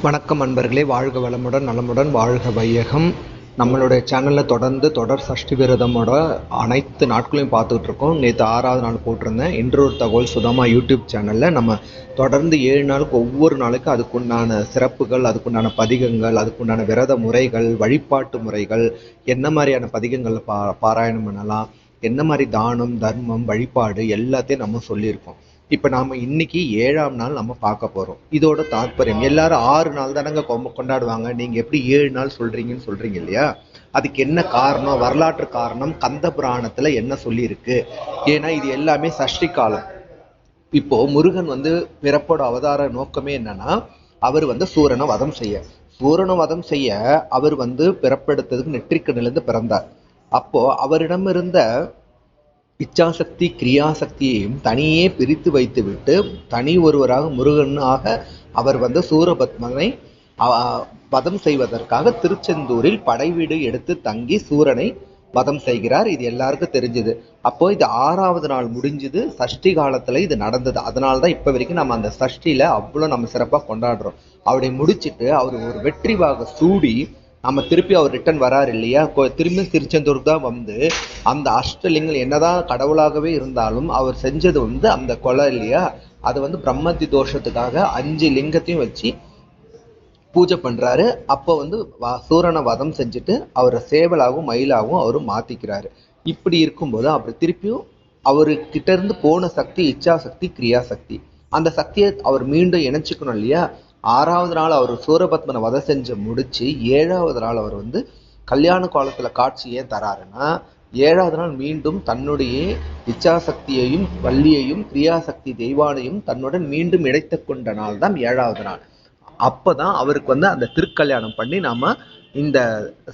வணக்கம் அன்பர்களே, வாழ்க வளமுடன் நலமுடன் வாழ்க வையகம். நம்மளுடைய சேனலில் தொடர் சஷ்டி விரதமோட அனைத்து நாட்களையும் பார்த்துக்கிட்டு இருக்கோம். நேற்று 6வது நாள் போட்டிருந்தேன். இன்று ஒரு தகவல் சுதமா யூடியூப் சேனலில் நம்ம தொடர்ந்து 7 நாளுக்கு ஒவ்வொரு நாளுக்கு அதுக்குண்டான சிறப்புகள், அதுக்குண்டான பதிகங்கள், அதுக்குண்டான விரத முறைகள், வழிபாட்டு முறைகள், என்ன மாதிரியான பதிகங்கள் பாராயணம் பண்ணலாம், என்ன மாதிரி தானம் தர்மம் வழிபாடு எல்லாத்தையும் நம்ம சொல்லியிருக்கோம். இப்போ நாம் இன்னைக்கு 7ஆம் நாள் நம்ம பார்க்க போகிறோம். இதோட தாற்பயம், எல்லாரும் 6 நாள் தானங்க கொண்டாடுவாங்க, நீங்கள் எப்படி 7 நாள் சொல்கிறீங்கன்னு சொல்கிறீங்க இல்லையா? அதுக்கு என்ன காரணம், வரலாற்று காரணம் கந்த புராணத்தில் என்ன சொல்லியிருக்கு? ஏன்னா இது எல்லாமே சஷ்டி காலம். இப்போ முருகன் பிறப்போட அவதார நோக்கமே என்னன்னா, அவர் சூரனை வதம் செய்ய அவர் பிறப்பெடுத்ததுக்கு நெற்றிக்கண்ணிலிருந்து பிறந்தார். அப்போ அவரிடம் இருந்த இச்சாசக்தி கிரியாசக்தியையும் தனியே பிரித்து வைத்துவிட்டு தனி ஒருவராக முருகனாக அவர் சூரபத்மனை வதம் செய்வதற்காக திருச்செந்தூரில் படைவீடு எடுத்து தங்கி சூரனை வதம் செய்கிறார். இது எல்லாருக்கும் தெரிஞ்சது. அப்போ இது 6வது நாள் முடிஞ்சது. சஷ்டி காலத்துல இது நடந்தது. அதனால்தான் இப்ப வரைக்கும் நம்ம அந்த சஷ்டியில அவ்வளவு நம்ம சிறப்பா கொண்டாடுறோம். அவரை முடிச்சுட்டு அவர் ஒரு வெற்றி வாக சூடி நம்ம திருப்பி அவர் ரிட்டர்ன் வராரு இல்லையா? திரும்பி திருச்செந்தூருக்கு தான் அந்த அஷ்டலிங்கம் என்னதான் கடவுளாகவே இருந்தாலும் அவர் செஞ்சது அந்த கொலை இல்லையா? அது பிரம்மதி தோஷத்துக்காக 5 லிங்கத்தையும் வச்சு பூஜை பண்றாரு. அப்போ சூரனை வதம் செஞ்சுட்டு அவரை சேவலாகவும் மயிலாகவும் அவரு மாத்திக்கிறாரு. இப்படி இருக்கும்போது அவர் திருப்பியும் அவர்கிட்ட இருந்து போன சக்தி இச்சாசக்தி கிரியாசக்தி, அந்த சக்தியை அவர் மீண்டும் இணைச்சிக்கணும் இல்லையா? 6வது நாள் அவர் சூரபத்மனை வதை செஞ்சு முடிச்சு 7வது நாள் அவர் கல்யாண காலத்துல காட்சி ஏன் தராருன்னா, 7வது நாள் மீண்டும் தன்னுடைய இச்சாசக்தியையும் வள்ளியையும் கிரியாசக்தி தெய்வானையும் தன்னுடன் மீண்டும் இணைத்து கொண்ட நாள் தான் 7வது நாள். அப்பதான் அவருக்கு அந்த திருக்கல்யாணம் பண்ணி நாம இந்த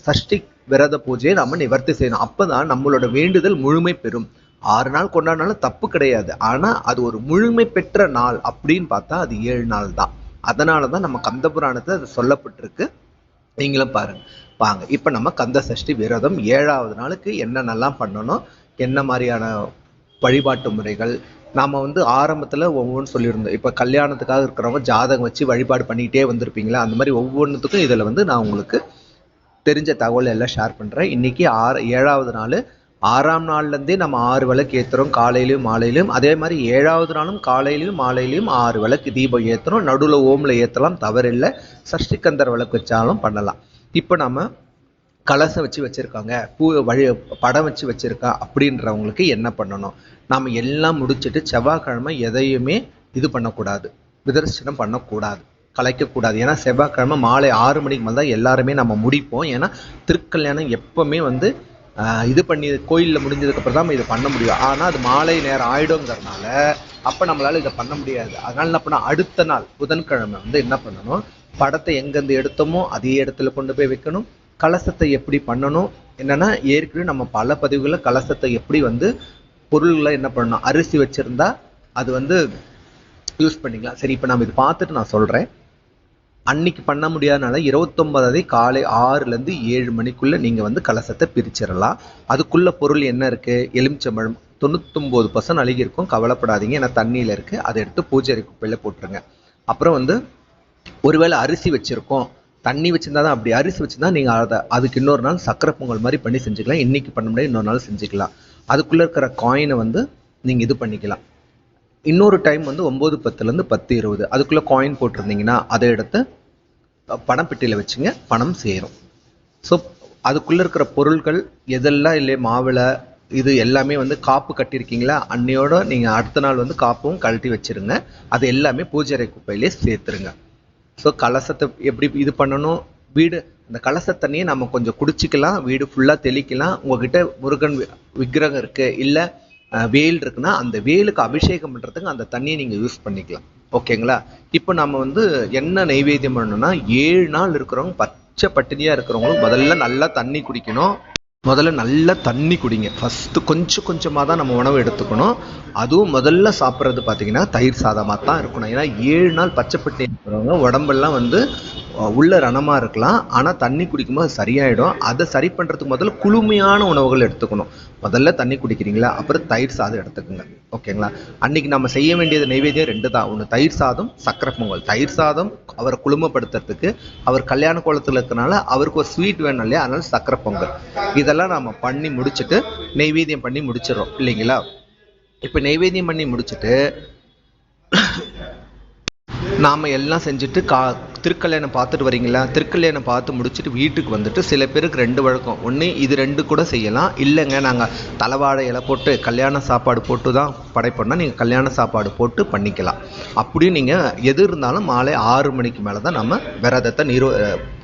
சஷ்டி விரத பூஜையை நம்ம நிவர்த்தி செய்யணும். அப்பதான் நம்மளோட வேண்டுதல் முழுமை பெறும். 6 நாள் கொண்டாடினாலும் தப்பு கிடையாது. ஆனா அது ஒரு முழுமை பெற்ற நாள் அப்படின்னு பார்த்தா அது 7 நாள் தான். அதனாலதான் நம்ம கந்த புராணத்துல அது சொல்லப்பட்டிருக்கு. நீங்களும் பாருங்க வாங்க. இப்ப நம்ம கந்த சஷ்டி விரதம் 7வது நாளுக்கு என்னென்னலாம் பண்ணணும், என்ன மாதிரியான வழிபாட்டு முறைகள் நாம ஆரம்பத்துல ஒவ்வொன்றும் சொல்லியிருந்தோம். இப்ப கல்யாணத்துக்காக இருக்கிறவங்க ஜாதகம் வச்சு வழிபாடு பண்ணிக்கிட்டே வந்திருப்பீங்களா? அந்த மாதிரி ஒவ்வொன்றுத்துக்கும் இதுல நான் உங்களுக்கு தெரிஞ்ச தகவல் எல்லாம் ஷேர் பண்றேன். இன்னைக்கு 7வது நாள். 6ஆம் நாள்ல இருந்தே நம்ம 6 விளக்கு ஏத்துறோம், காலையிலும் மாலையிலும். அதே மாதிரி 7வது நாளும் காலையிலும் மாலையிலும் 6 விளக்கு தீபம் ஏத்துறோம். நடுவுல ஓம்ல ஏத்தலாம், தவறில்லை. சஷ்டிகந்தர் விளக்கு வச்சாலும் பண்ணலாம். இப்போ நம்ம கலசம் வச்சிருக்காங்க, படம் வச்சிருக்கா அப்படின்றவங்களுக்கு என்ன பண்ணணும்? நாம எல்லாம் முடிச்சுட்டு செவ்வாய்க்கிழமை எதையுமே இது பண்ணக்கூடாது, விதர்சனம் பண்ணக்கூடாது, கலைக்கக்கூடாது. ஏன்னா செவ்வாய்க்கிழமை மாலை 6 மணிக்கு மேலே தான் எல்லாருமே நம்ம முடிப்போம். ஏன்னா திருக்கல்யாணம் எப்பவுமே இது பண்ணி கோயிலில் முடிஞ்சதுக்கு அப்புறம் தான் இது பண்ண முடியும். ஆனால் அது மாலை நேரம் ஆயிடுங்கிறதுனால அப்போ நம்மளால இதை பண்ண முடியாது. அதனால என்ன பண்ண, அடுத்த நாள் புதன்கிழமை என்ன பண்ணணும், படத்தை எங்கேருந்து எடுத்தோமோ அதே இடத்துல கொண்டு போய் வைக்கணும். கலசத்தை எப்படி பண்ணணும் என்னன்னா, ஏற்கனவே நம்ம பல பதிவுகளில் கலசத்தை எப்படி பொருள்களை என்ன பண்ணணும், அரிசி வச்சிருந்தா அது யூஸ் பண்ணிக்கலாம். சரி, இப்போ நம்ம இது பார்த்துட்டு நான் சொல்றேன். அன்னைக்கு பண்ண முடியாதனால 29 காலை 6லேருந்து 7 மணிக்குள்ள நீங்க கலசத்தை பிரிச்சிடலாம். அதுக்குள்ள பொருள் என்ன இருக்கு, எலுமிச்சம்பழம் 99% அழுகி இருக்கும், கவலைப்படாதீங்க. ஏன்னா தண்ணியில இருக்கு, அதை எடுத்து பூஜை குப்பையில போட்டுருங்க. அப்புறம் ஒருவேளை அரிசி வச்சிருக்கோம், தண்ணி வச்சிருந்தா தான் அப்படி, அரிசி வச்சிருந்தா நீங்க அதுக்கு இன்னொரு நாள் சக்கரை பொங்கல் மாதிரி பண்ணி செஞ்சுக்கலாம். இன்னைக்கு பண்ண முடியாது, இன்னொரு நாள் செஞ்சுக்கலாம். அதுக்குள்ள இருக்கிற காயினை நீங்க இது பண்ணிக்கலாம். இன்னொரு டைம் 9:10லேருந்து 10:20 அதுக்குள்ள காயின் போட்டிருந்தீங்கன்னா அதை எடுத்து பணம் பெட்டியில வச்சுங்க, பணம் சேரும். ஸோ அதுக்குள்ள இருக்கிற பொருட்கள் எதெல்லாம் இல்லை, மாவிளை இது எல்லாமே காப்பு கட்டியிருக்கீங்களா, அன்னையோட நீங்க அடுத்த நாள் காப்பும் கழட்டி வச்சிருங்க. அது எல்லாமே பூஜை குப்பையிலே சேர்த்துருங்க. ஸோ கலசத்தை எப்படி இது பண்ணணும், வீடு அந்த கலச தண்ணியை நம்ம கொஞ்சம் குடிச்சிக்கலாம், வீடு ஃபுல்லா தெளிக்கலாம். உங்ககிட்ட முருகன் விக்கிரகம் இருக்கு, இல்லை வேல் இருக்குன்னா அந்த வேலுக்கு அபிஷேகம் பண்றதுக்கு அந்த தண்ணியை நீங்க யூஸ் பண்ணிக்கலாம். ஓகேங்களா? இப்போ நம்ம என்ன நைவேத்தியம் பண்ணணும்னா, 7 நாள் இருக்கிறவங்க பச்சை பட்டினியா இருக்கிறவங்களும் முதல்ல நல்லா தண்ணி குடிக்கணும். முதல்ல நல்லா தண்ணி குடிங்க. ஃபர்ஸ்ட் கொஞ்சம் கொஞ்சமாக தான் நம்ம உணவு எடுத்துக்கணும். அதுவும் முதல்ல சாப்பிட்றது பார்த்தீங்கன்னா தயிர் சாதமாக தான் இருக்கணும். ஏன்னா 7 நாள் பச்சை பட்டினி இருக்கிறவங்க உடம்பெல்லாம் உள்ள ரணமாக இருக்கலாம், ஆனால் தண்ணி குடிக்கும்போது அது சரியாயிடும். அதை சரி பண்ணுறதுக்கு முதல்ல குளுமையான உணவுகள் எடுத்துக்கணும். முதல்ல தண்ணி குடிக்கிறீங்களா, அப்புறம் தயிர் சாதம் எடுத்துக்கோங்க. ஓகேங்களா? அன்னைக்கு நம்ம செய்ய வேண்டியது நைவேத்தியம் 2 தான். ஒன்று தயிர் சாதம், சக்கரை பொங்கல். தயிர் சாதம் அவரை குளுமைப்படுத்துறதுக்கு, அவர் கல்யாண கோலத்தில் இருக்கிறனால அவருக்கு ஒரு ஸ்வீட் வேணும் இல்லையா, அதனால சக்கரை பொங்கல். இதெல்லாம் நம்ம பண்ணி முடிச்சுட்டு நைவேத்தியம் பண்ணி முடிச்சிடறோம் இல்லைங்களா? இப்போ நைவேத்தியம் பண்ணி முடிச்சுட்டு நாம் எல்லாம் செஞ்சுட்டு திருக்கல்யாணம் பார்த்துட்டு வரீங்களா, திருக்கல்யாணம் பார்த்து முடிச்சுட்டு வீட்டுக்கு வந்துட்டு சில பேருக்கு 2 வழக்கம். ஒன்று இது 2 கூட செய்யலாம், இல்லைங்க நாங்கள் தலைவாழை இலை போட்டு கல்யாண சாப்பாடு போட்டு தான் படைப்போம்னா நீங்கள் கல்யாண சாப்பாடு போட்டு பண்ணிக்கலாம். அப்படியும் நீங்கள் எது இருந்தாலும் மாலை 6 மணிக்கு மேலே தான் நம்ம விரதத்தை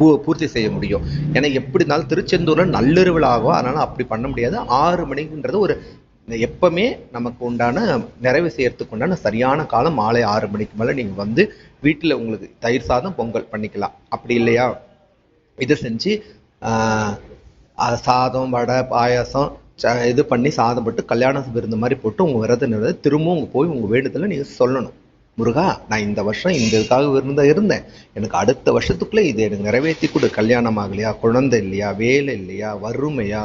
பூர்த்தி செய்ய முடியும். ஏன்னா எப்படி இருந்தாலும் திருச்செந்தூரில் நள்ளிரவில் ஆகும், அதனால் அப்படி பண்ண முடியாது. 6 மணிக்குன்றது ஒரு எப்பவுமே நமக்கு உண்டான நிறைவு செய்யறதுக்கு உண்டான சரியான காலம் மாலை 6 மணிக்கு மேலே நீங்கள் வந்து வீட்டில் உங்களுக்கு தயிர் சாதம் பொங்கல் பண்ணிக்கலாம். அப்படி இல்லையா, இதை செஞ்சு சாதம் வடை பாயாசம் இது பண்ணி சாதம் போட்டு கல்யாண விருந்து மாதிரி போட்டு உங்கள் விரத திரும்பவும் உங்கள் போய் உங்கள் வேண்டுதலை நீங்கள் சொல்லணும். முருகா, நான் இந்த வருஷம் இந்த இதுக்காக இருந்தேன், எனக்கு அடுத்த வருஷத்துக்குள்ளே இது எனக்கு நிறைவேற்றி கொடு. கல்யாணம் ஆகலையா, குழந்தை இல்லையா, வேலை இல்லையா, வறுமையா,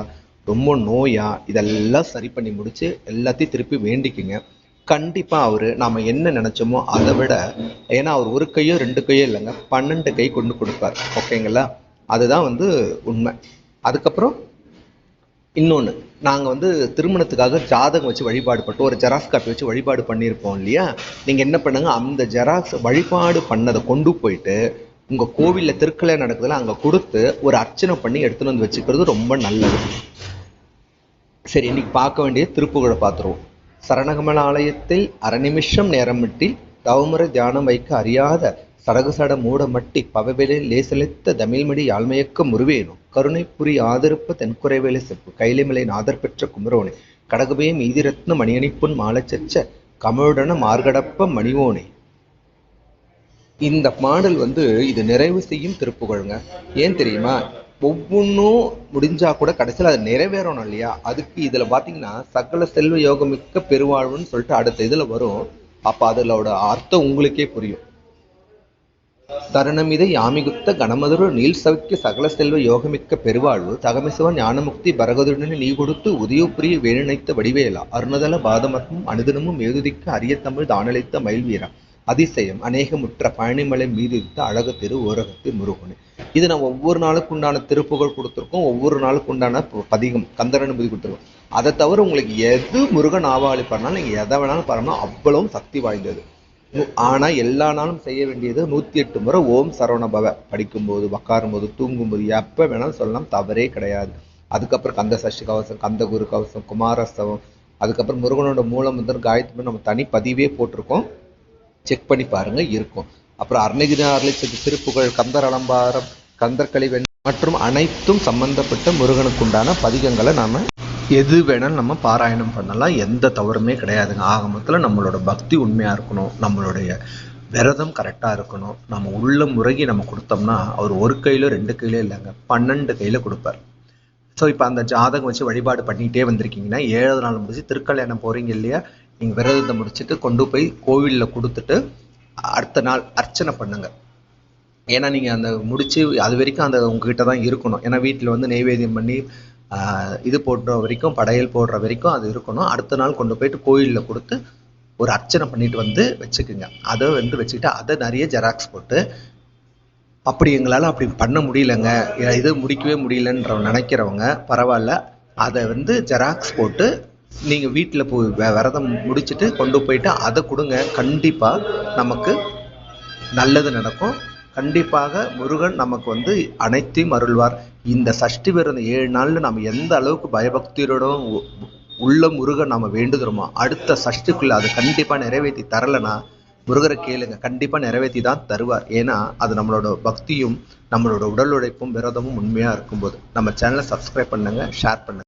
ரொம்ப நோயா, இதெல்லாம் சரி பண்ணி முடிச்சு எல்லாத்தையும் திருப்பி வேண்டிக்குங்க. கண்டிப்பாக அவர் நாம் என்ன நினச்சோமோ அதை விட, ஏன்னா அவர் 1 கையோ 2 கையோ இல்லைங்க, 12 கை கொண்டு கொடுப்பார். ஓகேங்களா? அதுதான் வந்து உண்மை. அதுக்கப்புறம் இன்னொன்று, நாங்கள் திருமணத்துக்காக ஜாதகம் வச்சு வழிபாடு பண்ணிட்டு ஒரு ஜெராக்ஸ் காப்பி வச்சு வழிபாடு பண்ணியிருப்போம் இல்லையா? நீங்கள் என்ன பண்ணுங்க, அந்த ஜெராக்ஸ் வழிபாடு பண்ணதை கொண்டு போயிட்டு உங்கள் கோவிலில் திருக்கல்யாணம் நடக்குதுல அங்கே கொடுத்து ஒரு அர்ச்சனை பண்ணி எடுத்துகிட்டு வந்து வச்சுக்கிறது ரொம்ப நல்லது. சரி, இன்னைக்கு பார்க்க வேண்டிய திருப்புகழை பார்த்துருவோம். சரணகமல ஆலயத்தில் அரநிமிஷம் நேரமிட்டில் தவமுறை தியானம் வைக்க அறியாத சடகுசட மூடமட்டி பவவேலில் லேசலித்த தமிழ்மடி யாழ்மையக்க முருவேனும் கருணைப்புரி ஆதரிப்ப தென்குறைவேலை செப்பு கைலிமலை நாதர் பெற்ற குமரோனே கடகபே மீதிரத்ன மணியணிப்புன் மாலைச்சச்ச கமழுடன மார்கடப்ப மணிவோனே. இந்த பாடல் இது நிறைவு செய்யும் திருப்புகழுங்க. ஏன் தெரியுமா? ஒவ்வொன்றும் முடிஞ்சா கூட கடைசியில் அது நிறைவேறணும் இல்லையா? அதுக்கு இதில் பார்த்தீங்கன்னா சகல செல்வ யோகமிக்க பெருவாழ்வுன்னு சொல்லிட்டு அடுத்த இதில் வரும். அப்போ அதோட அர்த்தம் உங்களுக்கே புரியும். தருணமிதை யாமிகுத்த கணமதுரு நீல் சவிக்க சகல செல்வ யோகமிக்க பெருவாழ்வு தகமிசுவ ஞானமுக்தி பரகதுடனே நீ கொடுத்து உதயப்புரிய வேணினைத்த வடிவேலா அருணதல பாதமத்தும் அனுதினமும் மேதுதிக்க அரிய தமிழ் தானளித்த மயில்வீரா அதிசயம் அநேகமுற்ற பழனிமலை மீது இருந்த அழகு திரு ஓரகத்து முருகனே. இது நம்ம ஒவ்வொரு நாளுக்கு உண்டான திருப்புகழ் கொடுத்துருக்கோம், ஒவ்வொரு நாளுக்கு உண்டான பதிகம் கந்தரனுபதி கொடுத்துருக்கோம். அதை தவிர உங்களுக்கு எது முருகன் ஆவாளி பண்ணாலும் நீங்கள் எதை வேணாலும் பண்ணணும், அவ்வளவும் சக்தி வாய்ந்தது. ஆனால் எல்லா நாளும் செய்ய வேண்டியது 108 முறை ஓம் சரவணபவ படிக்கும்போது, உட்காரும்போது, தூங்கும்போது, எப்போ வேணாலும் சொல்லலாம், தவறே கிடையாது. அதுக்கப்புறம் கந்த சஷ்டி கவசம், கந்த குரு கவசம், குமாரஸ்தவம், அதுக்கப்புறம் முருகனோட மூலமந்திரம் காயத்ரி நம்ம தனி பதிவே போட்டிருக்கோம், செக் பண்ணி பாருங்க இருக்கும். அப்புறம் அருணகிரி அருளிச்செய்தி திருப்புகழ், கந்தர் அலம்பாரம், கந்தர்கழிவெண் மற்றும் அனைத்தும் சம்பந்தப்பட்ட முருகனுக்குண்டான பதிகங்களை நாம எது வேணாலும் நம்ம பாராயணம் பண்ணலாம், எந்த தவறுமே கிடையாதுங்க. ஆக மொத்தத்தில் நம்மளோட பக்தி உண்மையா இருக்கணும், நம்மளுடைய விரதம் கரெக்டாக இருக்கணும். நம்ம உள்ள முறையை நம்ம கொடுத்தோம்னா அவர் 1 கையில 2 கையில இல்லைங்க, 12 கையில கொடுப்பார். ஸோ இப்போ அந்த ஜாதகம் வச்சு வழிபாடு பண்ணிகிட்டே வந்திருக்கீங்கன்னா 7வது நாள் முடிச்சு திருக்கல்யாணம் போகிறீங்க இல்லையா, நீங்கள் விரதத்தை முடிச்சுட்டு கொண்டு போய் கோவிலில் கொடுத்துட்டு அடுத்த நாள் அர்ச்சனை பண்ணுங்க. ஏன்னா நீங்கள் அந்த முடிச்சு அது வரைக்கும் அந்த உங்ககிட்ட தான் இருக்கணும். ஏன்னா வீட்டில் நெய்வேத்தியம் பண்ணி இது போடுற வரைக்கும், படையல் போடுற வரைக்கும் அது இருக்கணும். அடுத்த நாள் கொண்டு போயிட்டு கோயிலில் கொடுத்து ஒரு அர்ச்சனை பண்ணிட்டு வச்சுக்குங்க. அதை வச்சுக்கிட்டு அதை நிறைய ஜெராக்ஸ் போட்டு, அப்படி எங்களால் அப்படி பண்ண முடியலங்க, இது முடிக்கவே முடியலன்ற நினைக்கிறவங்க பரவாயில்ல, அதை ஜெராக்ஸ் போட்டு நீங்கள் வீட்டில் போய் விரதம் முடிச்சுட்டு கொண்டு போயிட்டு அதை கொடுங்க. கண்டிப்பாக நமக்கு நல்லது நடக்கும். கண்டிப்பாக முருகன் நமக்கு அனைத்தையும் அருள்வார். இந்த சஷ்டி விரதம் 7 நாளில் நம்ம எந்த அளவுக்கு பயபக்தியோட உள்ள முருகன் நம்ம வேண்டுகிறோமோ அடுத்த சஷ்டிக்குள்ள அதை கண்டிப்பாக நிறைவேற்றி தரலைன்னா முருகரை கேளுங்க, கண்டிப்பாக நிறைவேற்றி தான் தருவார். ஏன்னா அது நம்மளோட பக்தியும் நம்மளோட உடல் உழைப்பும் விரதமும் உண்மையாக இருக்கும்போது. நம்ம சேனலை சப்ஸ்கிரைப் பண்ணுங்க, ஷேர் பண்ணுங்க.